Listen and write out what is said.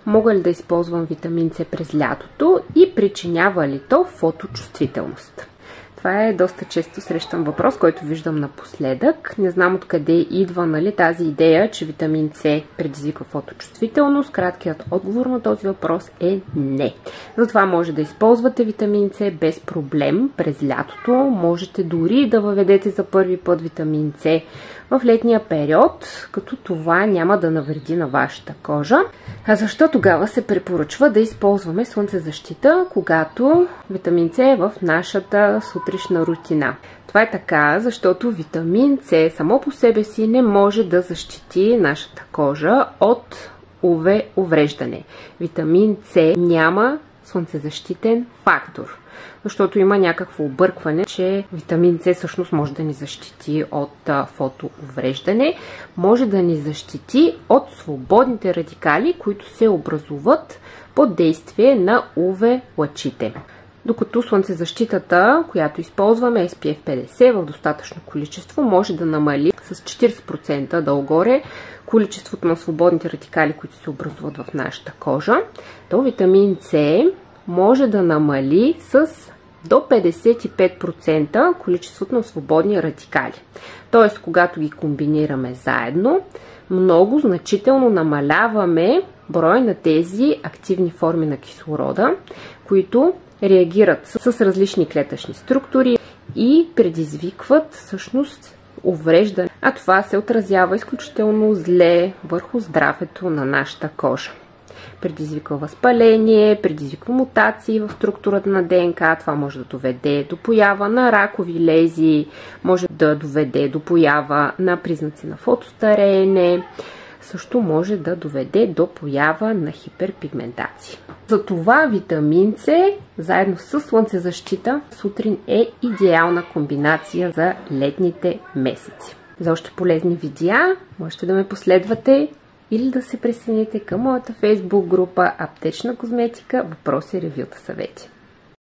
Мога ли да използвам витамин С през лятото и причинява ли то фоточувствителност? Това е доста често срещан въпрос, който виждам напоследък. Не знам откъде идва тази идея, че витамин С предизвиква фоточувствителност. Краткият отговор на този въпрос е не. Затова може да използвате витамин С без проблем през лятото. Можете дори да въведете за първи път витамин С в летния период, като това няма да навреди на вашата кожа. А защо тогава се препоръчва да използваме слънцезащита, когато витамин С е в нашата сутрешна рутина? Това е така, защото витамин С само по себе си не може да защити нашата кожа от УВ увреждане. Витамин С няма слънцезащитен фактор. Защото има някакво объркване, че витамин С всъщност може да ни защити от фотоувреждане, може да ни защити от свободните радикали, които се образуват под действие на УВ лъчите. Докато слънцезащитата, която използваме, SPF 50 в достатъчно количество, може да намали с 40% долу-горе количеството на свободните радикали, които се образуват в нашата кожа, то витамин С може да намали с до 55% количеството на свободни радикали. Тоест, когато ги комбинираме заедно, много значително намаляваме брой на тези активни форми на кислорода, които реагират с различни клетъчни структури и предизвикват всъщност увреждане. А това се отразява изключително зле върху здравето на нашата кожа. Предизвиква възпаление, предизвиква мутации в структурата на ДНК. Това може да доведе до поява на ракови лезии, може да доведе до поява на признаци на фотостареене, също може да доведе до поява на хиперпигментация. Затова витамин С заедно с слънцезащита сутрин е идеална комбинация за летните месеци. За още полезни видеа можете да ме последвате или да се присъедините към моята Facebook група Аптечна козметика, въпроси, ревюта, съвети.